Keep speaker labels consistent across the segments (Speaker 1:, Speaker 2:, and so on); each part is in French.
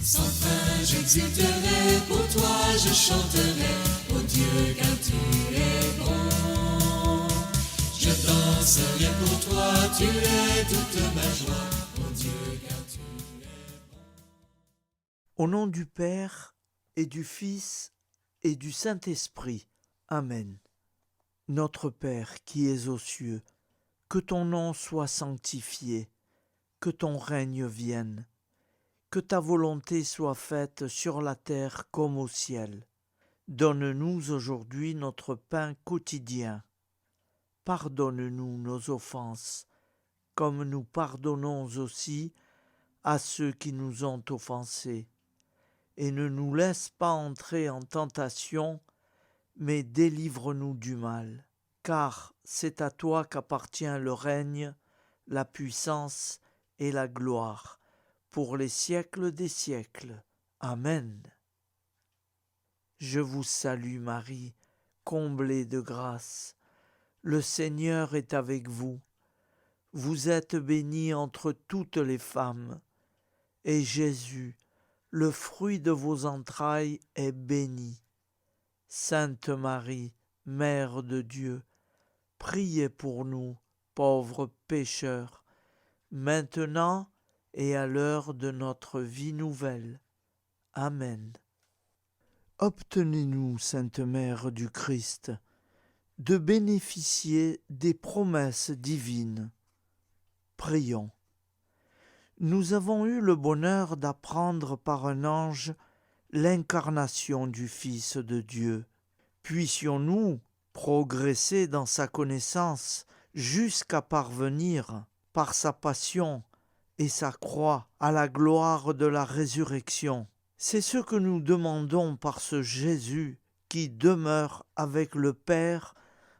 Speaker 1: Sans fin j'exulterai, pour toi je chanterai, ô Dieu car tu es bon. Je danserai pour toi, tu es toute ma joie, ô Dieu car tu es bon.
Speaker 2: Au nom du Père et du Fils et du Saint-Esprit. Amen. Notre Père qui es aux cieux, que ton nom soit sanctifié, que ton règne vienne, que ta volonté soit faite sur la terre comme au ciel. Donne-nous aujourd'hui notre pain quotidien. Pardonne-nous nos offenses, comme nous pardonnons aussi à ceux qui nous ont offensés. Et ne nous laisse pas entrer en tentation, mais délivre-nous du mal. Car c'est à toi qu'appartient le règne, la puissance et la gloire, pour les siècles des siècles. Amen. Je vous salue Marie, comblée de grâce. Le Seigneur est avec vous. Vous êtes bénie entre toutes les femmes, et Jésus, le fruit de vos entrailles, est béni. Sainte Marie, Mère de Dieu, priez pour nous, pauvres pécheurs, maintenant et à l'heure de notre vie nouvelle. Amen. Obtenez-nous, Sainte Mère du Christ, de bénéficier des promesses divines. Prions. Nous avons eu le bonheur d'apprendre par un ange l'incarnation du Fils de Dieu. Puissions-nous progresser dans sa connaissance jusqu'à parvenir, par sa passion et sa croix, à la gloire de la résurrection. C'est ce que nous demandons par ce Jésus qui demeure avec le Père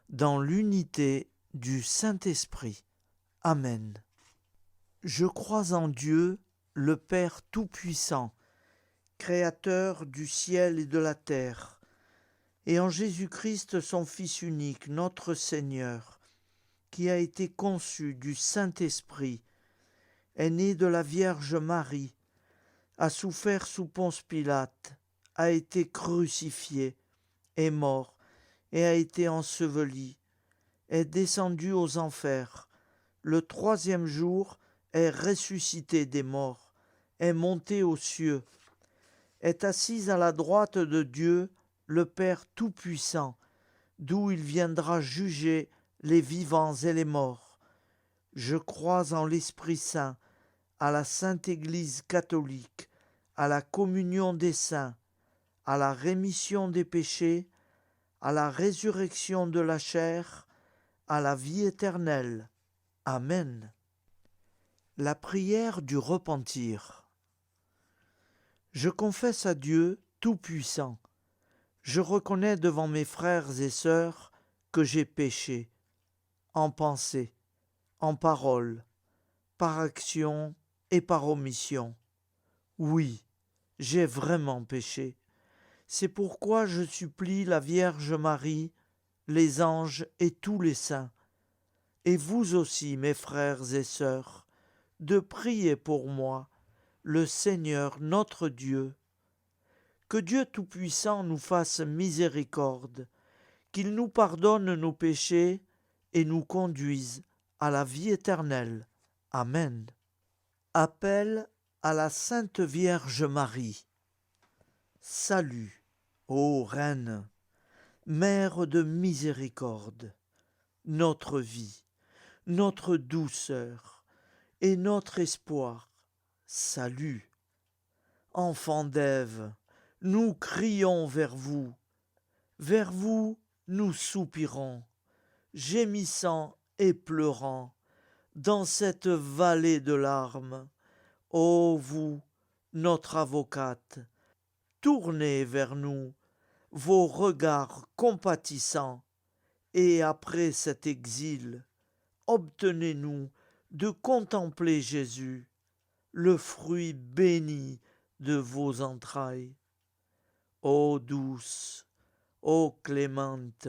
Speaker 2: dans l'unité du Saint-Esprit. Amen. Je crois en Dieu, le Père Tout-Puissant, Créateur du ciel et de la terre, et en Jésus-Christ, son Fils unique, notre Seigneur, qui a été conçu du Saint-Esprit, est né de la Vierge Marie, a souffert sous Ponce Pilate, a été crucifié, est mort et a été enseveli, est descendu aux enfers, le troisième jour est ressuscité des morts, est monté aux cieux, est assis à la droite de Dieu, le Père Tout-Puissant, d'où il viendra juger les vivants et les morts. Je crois en l'Esprit Saint, à la Sainte Église catholique, à la communion des saints, à la rémission des péchés, à la résurrection de la chair, à la vie éternelle. Amen. La prière du repentir. Je confesse à Dieu Tout-Puissant. Je reconnais devant mes frères et sœurs que j'ai péché, en pensée, en parole, par action et par omission. Oui, j'ai vraiment péché. C'est pourquoi je supplie la Vierge Marie, les anges et tous les saints, et vous aussi, mes frères et sœurs, de prier pour moi, le Seigneur notre Dieu. Que Dieu Tout-Puissant nous fasse miséricorde, qu'il nous pardonne nos péchés et nous conduise à la vie éternelle. Amen. Appel à la Sainte Vierge Marie. Salut, ô Reine, Mère de miséricorde, notre vie, notre douceur et notre espoir. Salut, enfants d'Ève, nous crions vers vous nous soupirons, gémissant et pleurant, dans cette vallée de larmes. Ô vous, notre avocate, tournez vers nous vos regards compatissants, et après cet exil, obtenez-nous de contempler Jésus, le fruit béni de vos entrailles. Ô douce, ô clémente,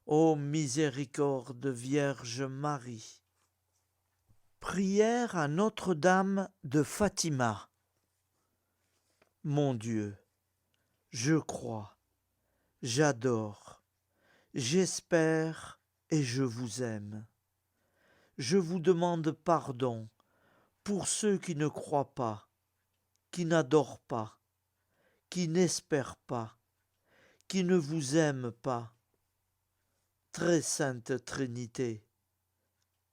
Speaker 2: ô miséricorde Vierge Marie. Prière à Notre-Dame de Fatima. Mon Dieu, je crois, j'adore, j'espère et je vous aime. Je vous demande pardon pour ceux qui ne croient pas, qui n'adorent pas, qui n'espèrent pas, qui ne vous aiment pas. Très sainte Trinité,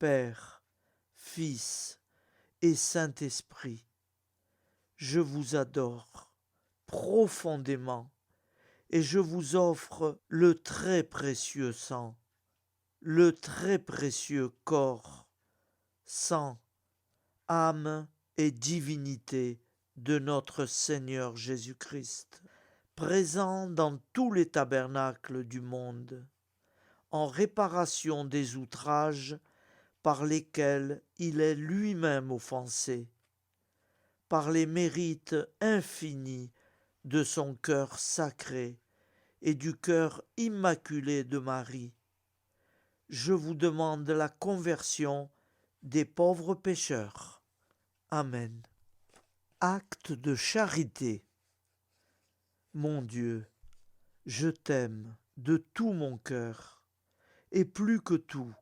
Speaker 2: Père, Fils et Saint-Esprit, je vous adore profondément et je vous offre le très précieux sang, le très précieux corps, sang, âme et divinité de notre Seigneur Jésus-Christ, présent dans tous les tabernacles du monde, en réparation des outrages par lesquels il est lui-même offensé, par les mérites infinis de son cœur sacré et du cœur immaculé de Marie. Je vous demande la conversion des pauvres pécheurs. Amen. Acte de charité. Mon Dieu, je t'aime de tout mon cœur, et plus que tout,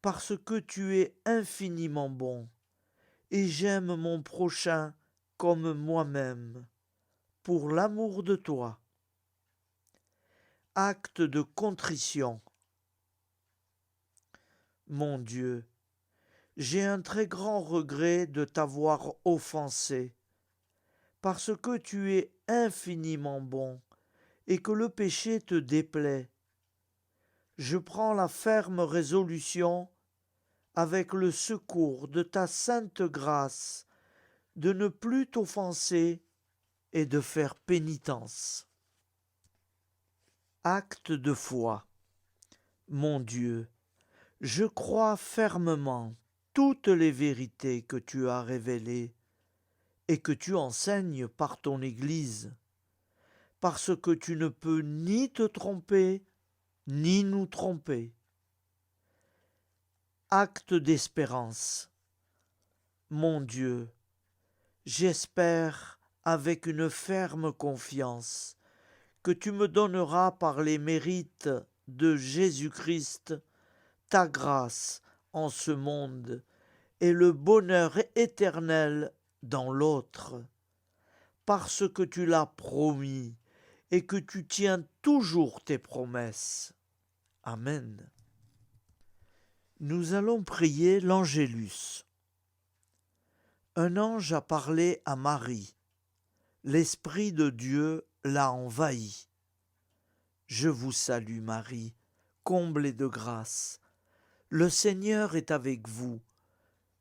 Speaker 2: parce que tu es infiniment bon, et j'aime mon prochain comme moi-même, pour l'amour de toi. Acte de contrition. Mon Dieu, j'ai un très grand regret de t'avoir offensé, parce que tu es infiniment bon et que le péché te déplaît. Je prends la ferme résolution, avec le secours de ta sainte grâce, de ne plus t'offenser et de faire pénitence. Acte de foi. Mon Dieu, je crois fermement toutes les vérités que tu as révélées et que tu enseignes par ton Église, parce que tu ne peux ni te tromper, ni nous tromper. Acte d'espérance. Mon Dieu, j'espère avec une ferme confiance que tu me donneras par les mérites de Jésus-Christ ta grâce en ce monde et le bonheur éternel dans l'autre, parce que tu l'as promis et que tu tiens toujours tes promesses. Amen. Nous allons prier l'Angélus. Un ange a parlé à Marie. L'Esprit de Dieu l'a envahie. Je vous salue Marie, comblée de grâce. Le Seigneur est avec vous.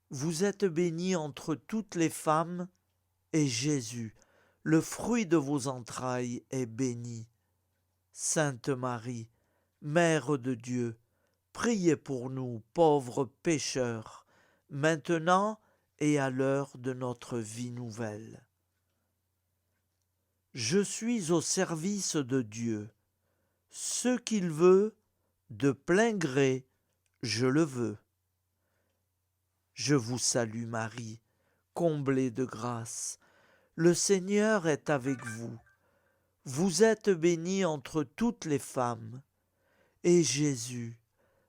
Speaker 2: Vous êtes bénie entre toutes les femmes, et Jésus, le fruit de vos entrailles, est béni. Sainte Marie, Mère de Dieu, priez pour nous, pauvres pécheurs, maintenant et à l'heure de notre vie nouvelle. Je suis au service de Dieu. Ce qu'il veut, de plein gré, je le veux. Je vous salue Marie, comblée de grâce. Le Seigneur est avec vous. Vous êtes bénie entre toutes les femmes, et Jésus,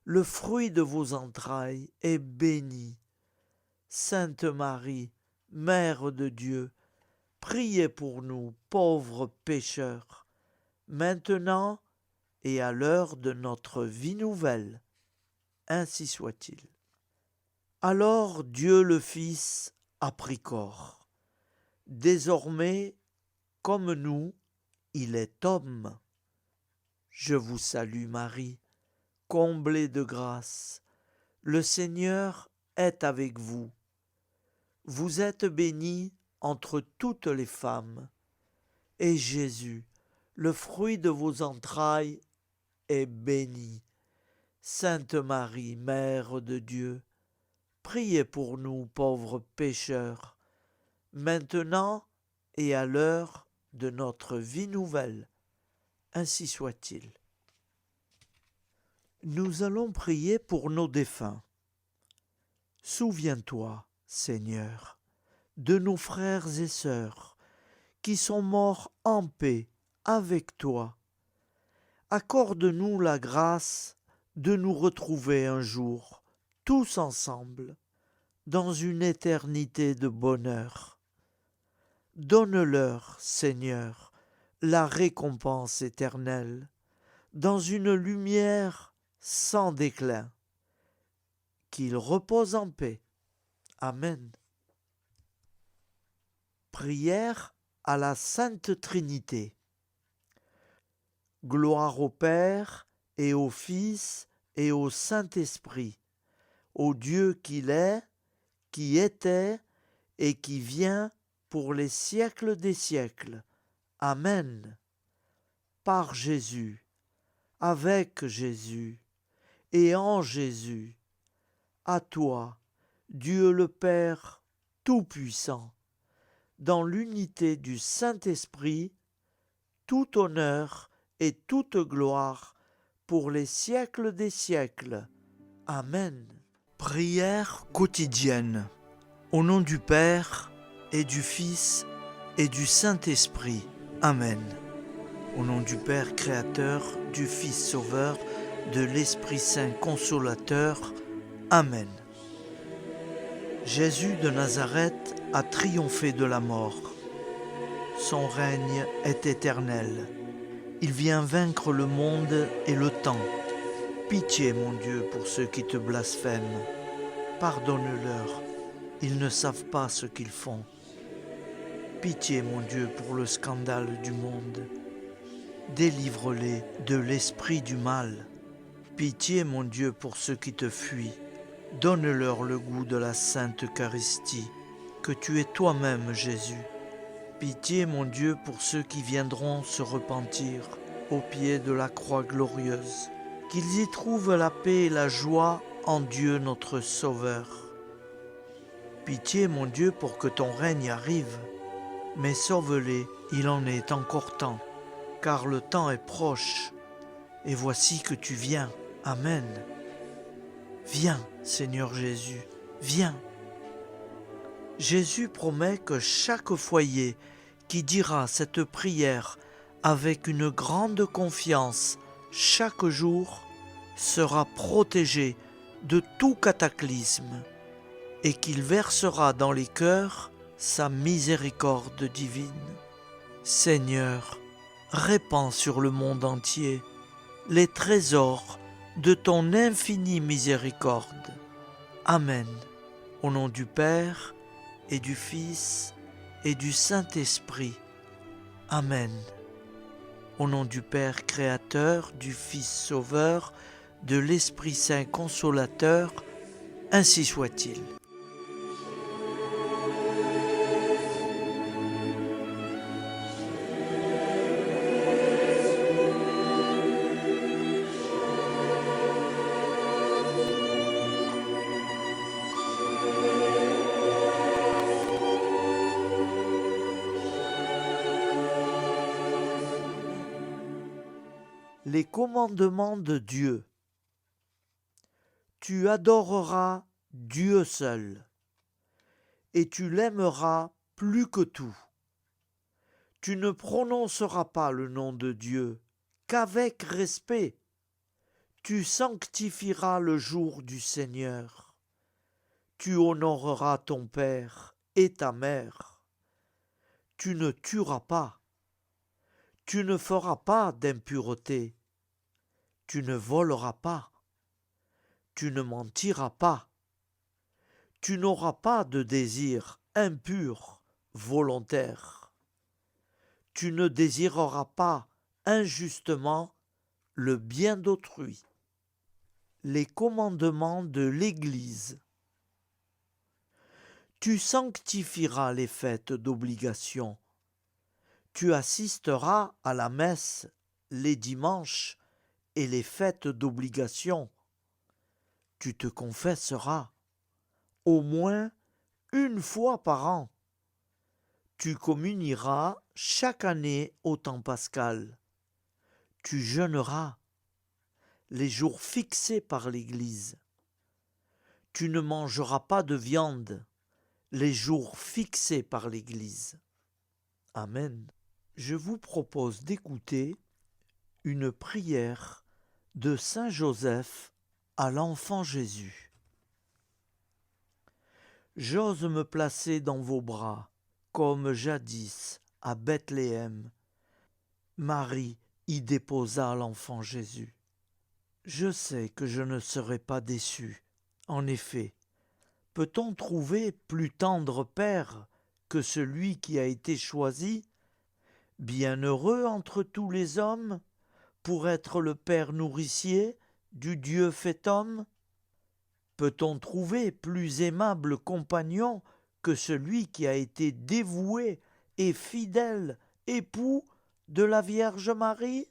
Speaker 2: le fruit de vos entrailles, est béni. Sainte Marie, Mère de Dieu, priez pour nous, pauvres pécheurs, maintenant et à l'heure de notre vie nouvelle. Ainsi soit-il. Alors Dieu le Fils a pris corps. Désormais, comme nous, il est homme. Je vous salue Marie, comblée de grâce. Le Seigneur est avec vous. Vous êtes bénie entre toutes les femmes, et Jésus, le fruit de vos entrailles, est béni. Sainte Marie, Mère de Dieu, priez pour nous pauvres pécheurs, maintenant et à l'heure de notre vie nouvelle. Ainsi soit-il. Nous allons prier pour nos défunts. Souviens-toi, Seigneur, de nos frères et sœurs qui sont morts en paix avec toi. Accorde-nous la grâce de nous retrouver un jour, tous ensemble, dans une éternité de bonheur. Donne-leur, Seigneur, la récompense éternelle, dans une lumière sans déclin. Qu'ils reposent en paix. Amen. Prière à la Sainte Trinité. Gloire au Père et au Fils et au Saint-Esprit, au Dieu qu'il est, qui était et qui vient pour les siècles des siècles. Amen. Par Jésus, avec Jésus et en Jésus, à toi, Dieu le Père Tout-Puissant, dans l'unité du Saint-Esprit, tout honneur et toute gloire pour les siècles des siècles. Amen. Prière quotidienne. Au nom du Père et du Fils et du Saint-Esprit. Amen. Au nom du Père créateur, du Fils sauveur, de l'Esprit Saint consolateur. Amen. Jésus de Nazareth a triomphé de la mort. Son règne est éternel. Il vient vaincre le monde et le temps. Pitié, mon Dieu, pour ceux qui te blasphèment. Pardonne-leur, ils ne savent pas ce qu'ils font. Pitié, mon Dieu, pour le scandale du monde. Délivre-les de l'esprit du mal. Pitié, mon Dieu, pour ceux qui te fuient. Donne-leur le goût de la Sainte Eucharistie, que tu es toi-même, Jésus. Pitié, mon Dieu, pour ceux qui viendront se repentir au pied de la croix glorieuse, qu'ils y trouvent la paix et la joie en Dieu notre Sauveur. Pitié, mon Dieu, pour que ton règne arrive, mais sauve-les, il en est encore temps, car le temps est proche, et voici que tu viens. Amen. Viens, Seigneur Jésus, viens. Jésus promet que chaque foyer qui dira cette prière avec une grande confiance chaque jour sera protégé de tout cataclysme et qu'il versera dans les cœurs sa miséricorde divine. Seigneur, répands sur le monde entier les trésors de ton infinie miséricorde. Amen. Au nom du Père et du Fils et du Saint-Esprit. Amen. Au nom du Père créateur, du Fils sauveur, de l'Esprit Saint consolateur, ainsi soit-il. Les commandements de Dieu. Tu adoreras Dieu seul, et tu l'aimeras plus que tout. Tu ne prononceras pas le nom de Dieu qu'avec respect. Tu sanctifieras le jour du Seigneur. Tu honoreras ton père et ta mère. Tu ne tueras pas. Tu ne feras pas d'impureté. Tu ne voleras pas. Tu ne mentiras pas. Tu n'auras pas de désir impur, volontaire. Tu ne désireras pas injustement le bien d'autrui. Les commandements de l'Église. Tu sanctifieras les fêtes d'obligation. Tu assisteras à la messe les dimanches et les fêtes d'obligation. Tu te confesseras au moins une fois par an. Tu communieras chaque année au temps pascal. Tu jeûneras les jours fixés par l'Église. Tu ne mangeras pas de viande les jours fixés par l'Église. Amen. Je vous propose d'écouter une prière de Saint Joseph à l'enfant Jésus. J'ose me placer dans vos bras, comme jadis à Bethléem. Marie y déposa l'enfant Jésus. Je sais que je ne serai pas déçu. En effet, peut-on trouver plus tendre père que celui qui a été choisi, bienheureux entre tous les hommes, pour être le père nourricier du Dieu fait homme? Peut-on trouver plus aimable compagnon que celui qui a été dévoué et fidèle époux de la Vierge Marie?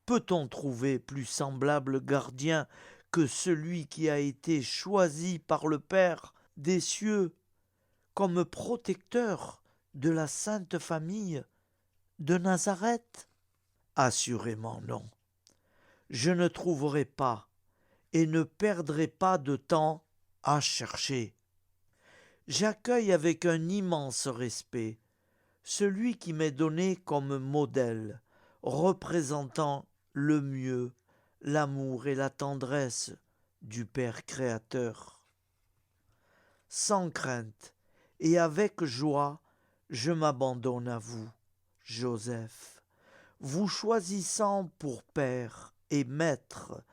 Speaker 2: Peut-on trouver plus semblable gardien que celui qui a été choisi par le Père des cieux comme protecteur de la Sainte Famille de Nazareth? Assurément non. Je ne trouverai pas et ne perdrai pas de temps à chercher. J'accueille avec un immense respect celui qui m'est donné comme modèle, représentant le mieux l'amour et la tendresse du Père créateur. Sans crainte et avec joie, je m'abandonne à vous, Joseph, vous choisissant pour Père et Maître,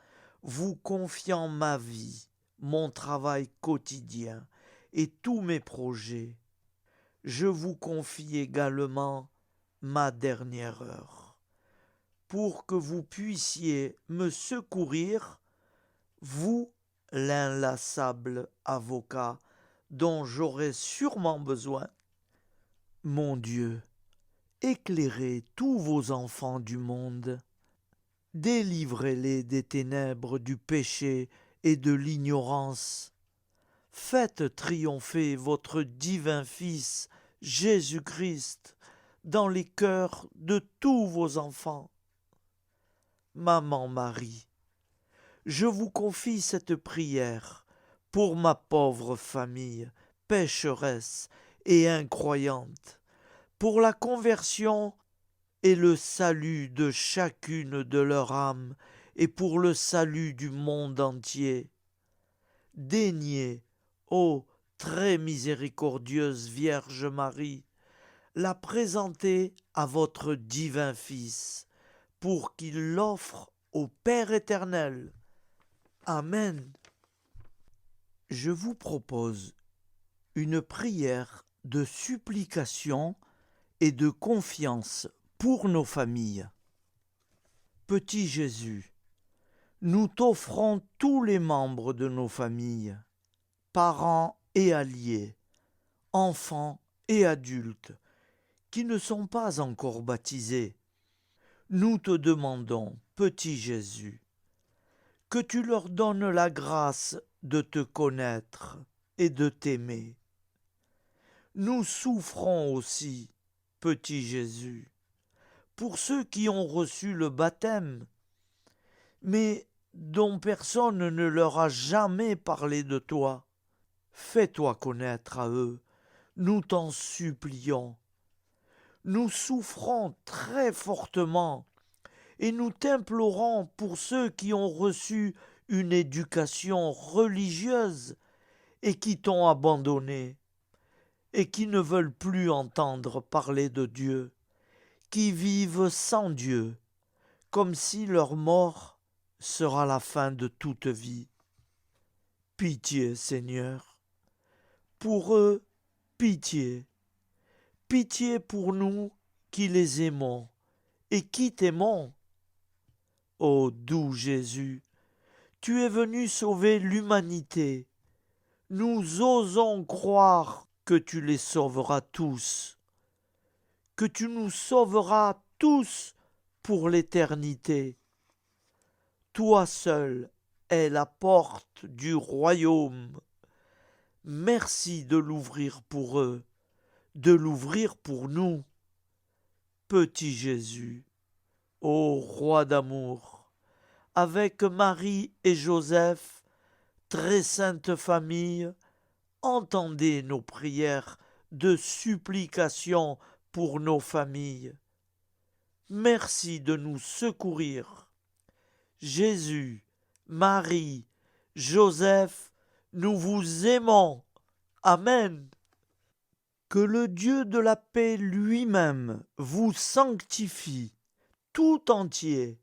Speaker 2: vous confiant ma vie, mon travail quotidien et tous mes projets. Je vous confie également ma dernière heure, pour que vous puissiez me secourir, vous, l'inlassable avocat dont j'aurai sûrement besoin. Mon Dieu, éclairez tous vos enfants du monde, délivrez-les des ténèbres du péché et de l'ignorance. Faites triompher votre divin Fils, Jésus-Christ, dans les cœurs de tous vos enfants. Maman Marie, je vous confie cette prière pour ma pauvre famille, pécheresse et incroyante, pour la conversion et le salut de chacune de leurs âmes et pour le salut du monde entier. Daignez, ô très miséricordieuse Vierge Marie, la présenter à votre divin Fils, pour qu'il l'offre au Père éternel. Amen. Je vous propose une prière de supplication et de confiance pour nos familles. Petit Jésus, nous t'offrons tous les membres de nos familles, parents et alliés, enfants et adultes, qui ne sont pas encore baptisés. Nous te demandons, petit Jésus, que tu leur donnes la grâce de te connaître et de t'aimer. Nous souffrons aussi, petit Jésus, pour ceux qui ont reçu le baptême, mais dont personne ne leur a jamais parlé de toi. Fais-toi connaître à eux, nous t'en supplions. Nous souffrons très fortement et nous t'implorons pour ceux qui ont reçu une éducation religieuse et qui t'ont abandonné et qui ne veulent plus entendre parler de Dieu, qui vivent sans Dieu, comme si leur mort sera la fin de toute vie. Pitié, Seigneur, pour eux, pitié. Pitié pour nous qui les aimons et qui t'aimons. Ô doux Jésus, tu es venu sauver l'humanité. Nous osons croire que tu les sauveras tous, que tu nous sauveras tous pour l'éternité. Toi seul es la porte du royaume. Merci de l'ouvrir pour eux, de l'ouvrir pour nous. Petit Jésus, ô roi d'amour, avec Marie et Joseph, très sainte famille, entendez nos prières de supplication pour nos familles. Merci de nous secourir. Jésus, Marie, Joseph, nous vous aimons. Amen. Que le Dieu de la paix lui-même vous sanctifie tout entier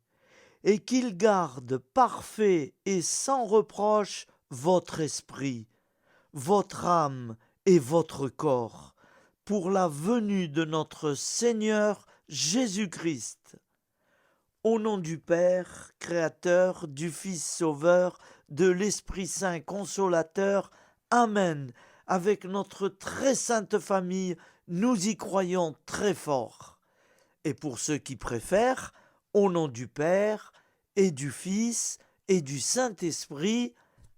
Speaker 2: et qu'il garde parfait et sans reproche votre esprit, votre âme et votre corps, pour la venue de notre Seigneur Jésus-Christ. Au nom du Père, Créateur, du Fils Sauveur, de l'Esprit Saint Consolateur, Amen. Avec notre très sainte famille, nous y croyons très fort. Et pour ceux qui préfèrent, au nom du Père, et du Fils, et du Saint-Esprit,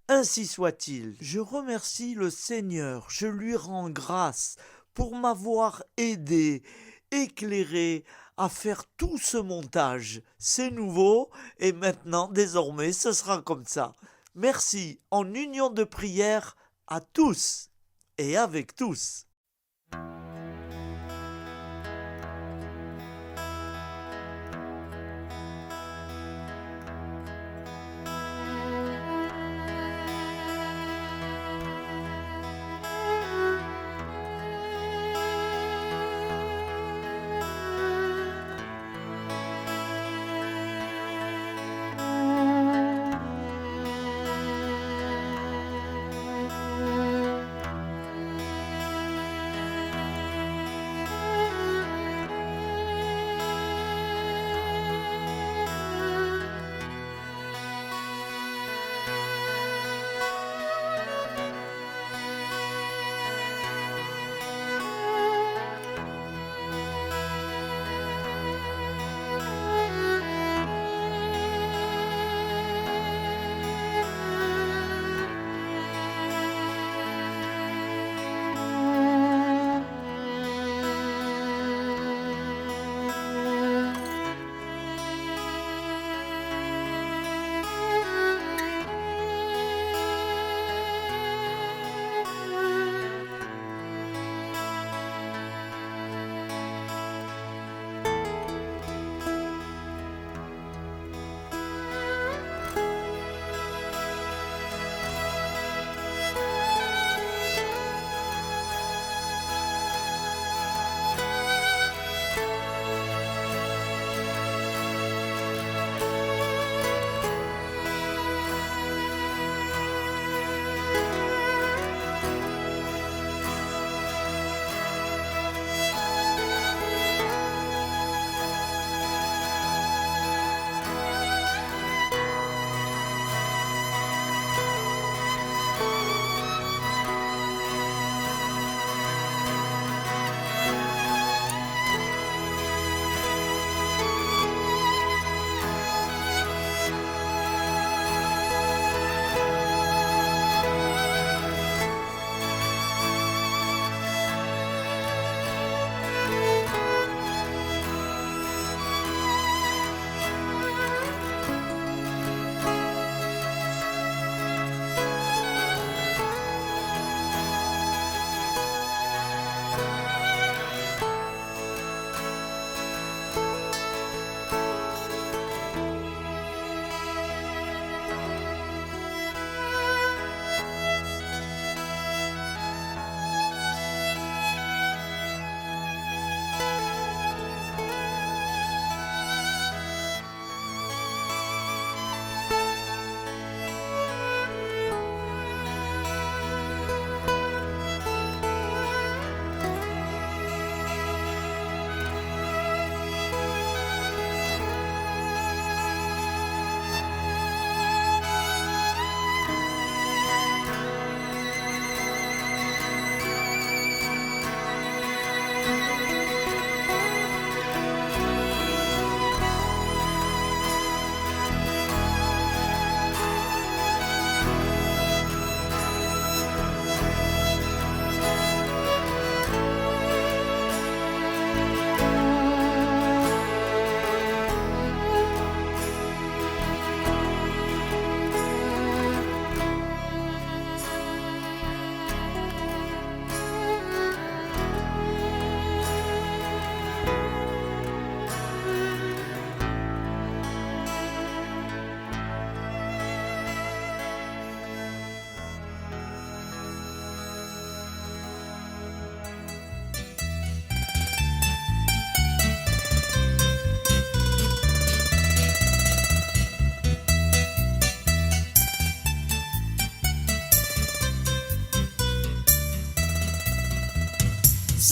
Speaker 2: ainsi soit-il. Je remercie le Seigneur, je lui rends grâce pour m'avoir aidé, éclairé à faire tout ce montage. C'est nouveau et maintenant, désormais, ce sera comme ça. Merci en union de prière à tous et avec tous.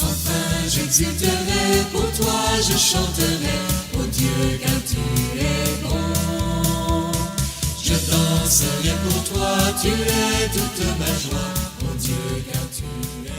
Speaker 1: Enfin j'exulterai, pour toi je chanterai, ô Dieu car tu es bon. Je danserai pour toi, tu es toute ma joie, ô Dieu car tu es bon.